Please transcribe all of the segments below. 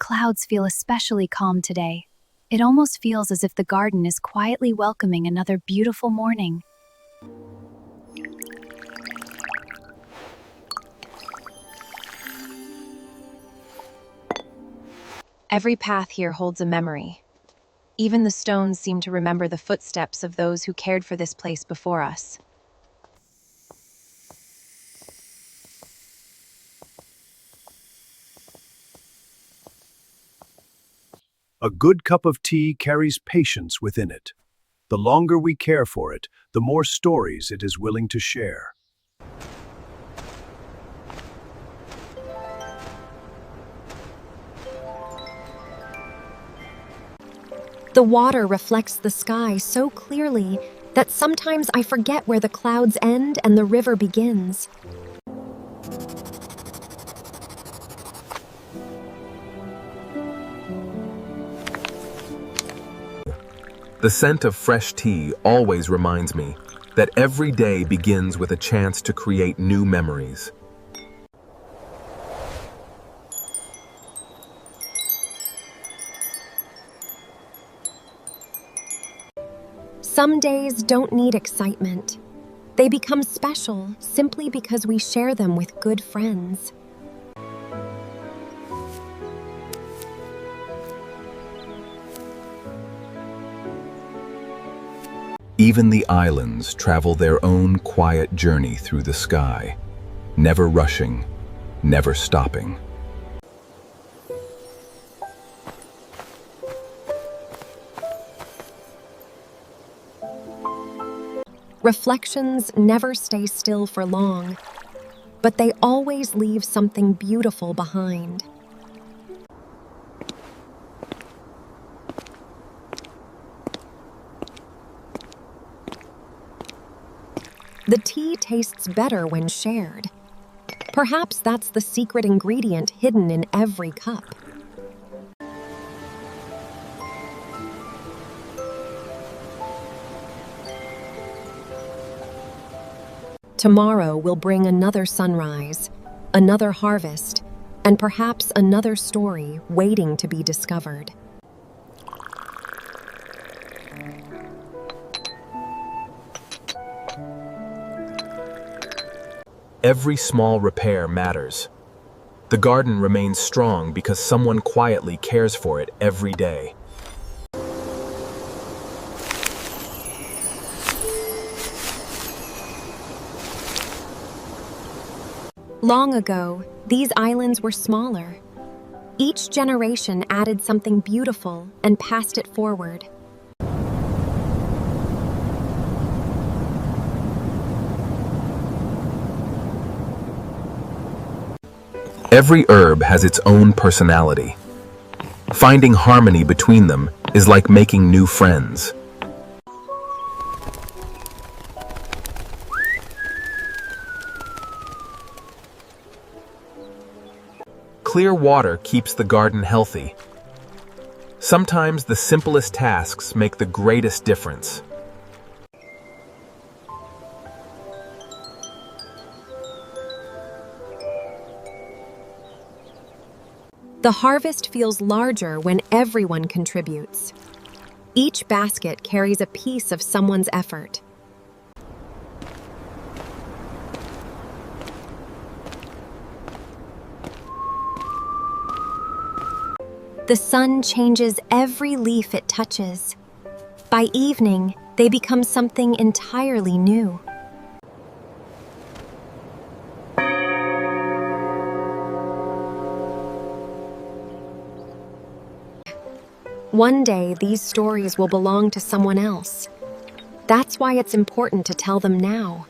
clouds feel especially calm today. It almost feels as if the garden is quietly welcoming another beautiful morning. Every path here holds a memory. Even the stones seem to remember the footsteps of those who cared for this place before us. A good cup of tea carries patience within it. The longer we care for it, the more stories it is willing to share. The water reflects the sky so clearly that sometimes I forget where the clouds end and the river begins. The scent of fresh tea always reminds me that every day begins with a chance to create new memories. Some days don't need excitement. They become special simply because we share them with good friends. Even the islands travel their own quiet journey through the sky, never rushing, never stopping. Reflections never stay still for long, but they always leave something beautiful behind. The tea tastes better when shared. Perhaps that's the secret ingredient hidden in every cup. Tomorrow will bring another sunrise, another harvest, and perhaps another story waiting to be discovered. Every small repair matters. The garden remains strong because someone quietly cares for it every day. Long ago, these islands were smaller. Each generation added something beautiful and passed it forward. Every herb has its own personality. Finding harmony between them is like making new friends. Clear water keeps the garden healthy. Sometimes the simplest tasks make the greatest difference. The harvest feels larger when everyone contributes. Each basket carries a piece of someone's effort. The sun changes every leaf it touches. By evening, they become something entirely new. One day, these stories will belong to someone else. That's why it's important to tell them now.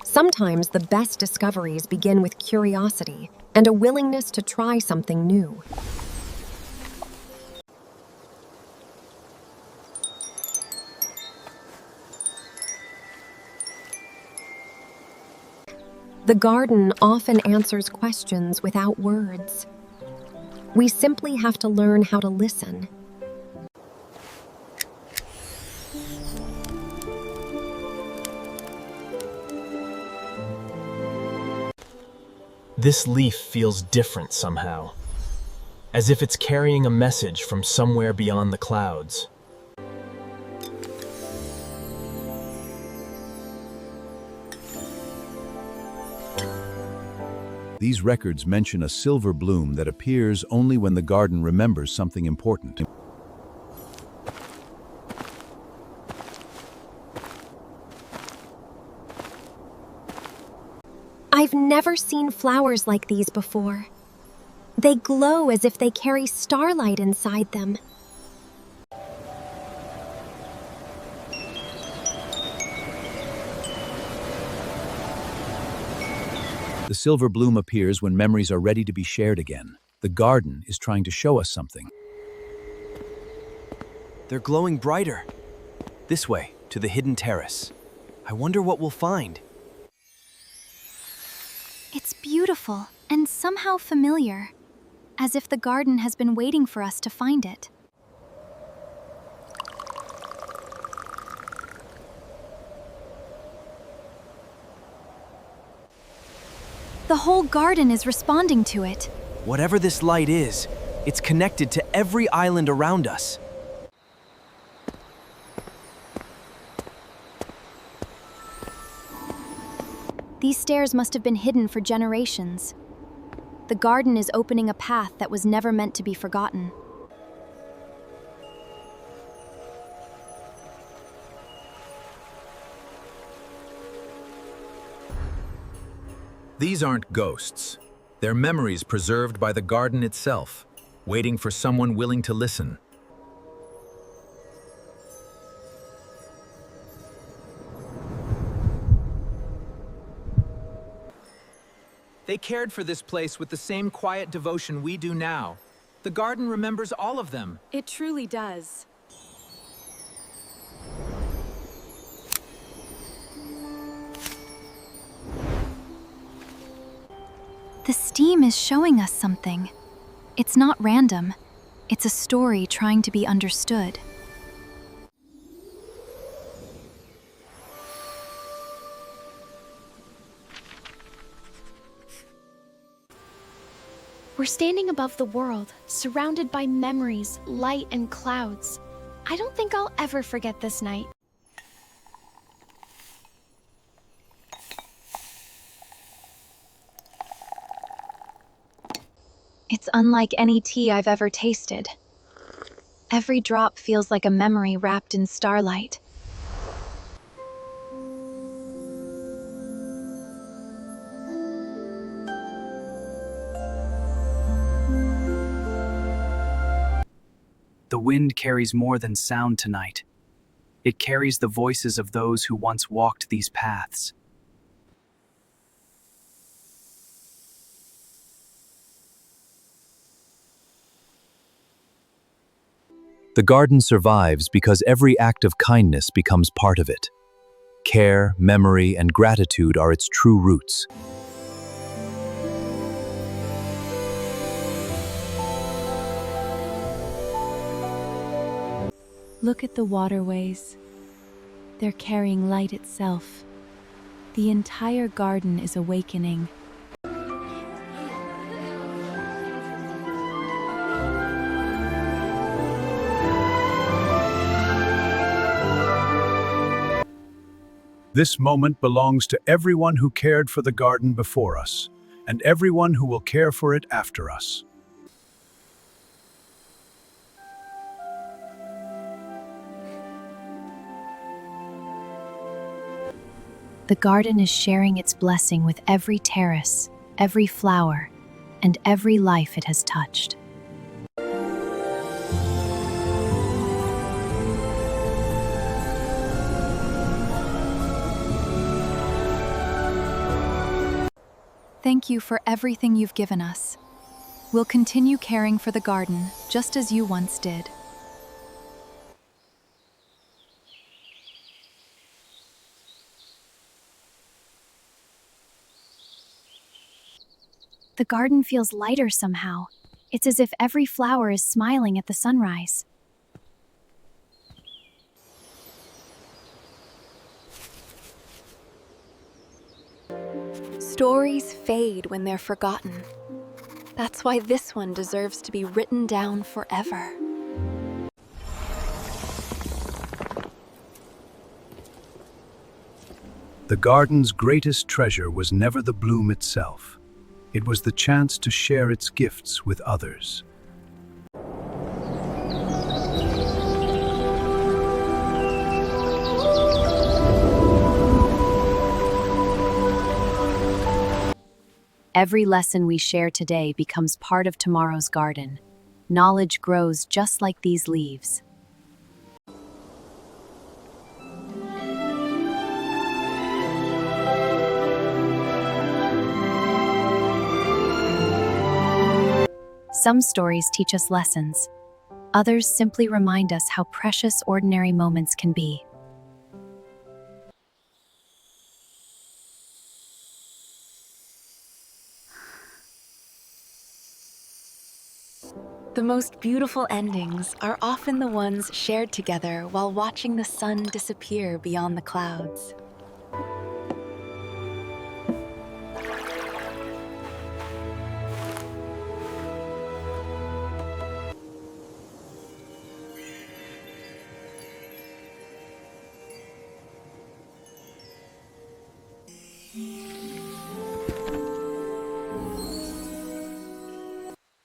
Sometimes the best discoveries begin with curiosity and a willingness to try something new. The garden often answers questions without words. We simply have to learn how to listen. This leaf feels different somehow, as if it's carrying a message from somewhere beyond the clouds. These records mention a silver bloom that appears only when the garden remembers something important. I've never seen flowers like these before. They glow as if they carry starlight inside them. The silver bloom appears when memories are ready to be shared again. The garden is trying to show us something. They're glowing brighter. This way, to the hidden terrace. I wonder what we'll find. It's beautiful and somehow familiar, as if the garden has been waiting for us to find it. The whole garden is responding to it. Whatever this light is, it's connected to every island around us. These stairs must have been hidden for generations. The garden is opening a path that was never meant to be forgotten. These aren't ghosts. They're memories preserved by the garden itself, waiting for someone willing to listen. They cared for this place with the same quiet devotion we do now. The garden remembers all of them. It truly does. The steam is showing us something. It's not random. It's a story trying to be understood. We're standing above the world, surrounded by memories, light, and clouds. I don't think I'll ever forget this night. It's unlike any tea I've ever tasted. Every drop feels like a memory wrapped in starlight. The wind carries more than sound tonight. It carries the voices of those who once walked these paths. The garden survives because every act of kindness becomes part of it. Care, memory, and gratitude are its true roots. Look at the waterways. They're carrying light itself. The entire garden is awakening. This moment belongs to everyone who cared for the garden before us, and everyone who will care for it after us. The garden is sharing its blessing with every terrace, every flower, and every life it has touched. Thank you for everything you've given us. We'll continue caring for the garden, just as you once did. The garden feels lighter somehow. It's as if every flower is smiling at the sunrise. Stories fade when they're forgotten. That's why this one deserves to be written down forever. The garden's greatest treasure was never the bloom itself. It was the chance to share its gifts with others. Every lesson we share today becomes part of tomorrow's garden. Knowledge grows just like these leaves. Some stories teach us lessons. Others simply remind us how precious ordinary moments can be. The most beautiful endings are often the ones shared together while watching the sun disappear beyond the clouds.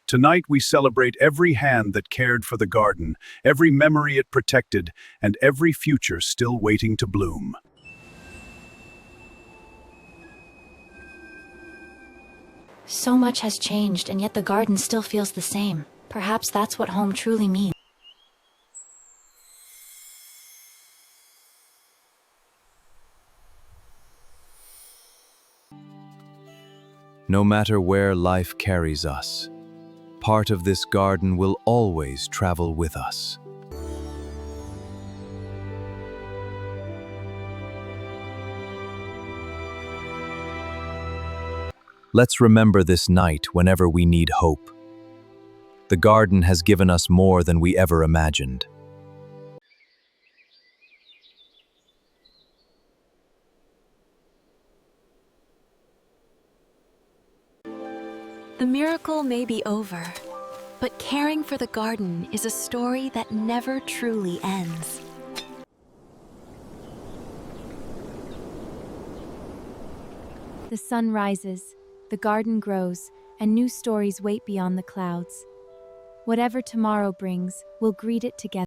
Tonight we celebrate every hand that cared for the garden, every memory it protected, and every future still waiting to bloom. So much has changed, and yet the garden still feels the same. Perhaps that's what home truly means. No matter where life carries us, part of this garden will always travel with us. Let's remember this night whenever we need hope. The garden has given us more than we ever imagined. The miracle may be over, but caring for the garden is a story that never truly ends. The sun rises, the garden grows, and new stories wait beyond the clouds. Whatever tomorrow brings, we'll greet it together.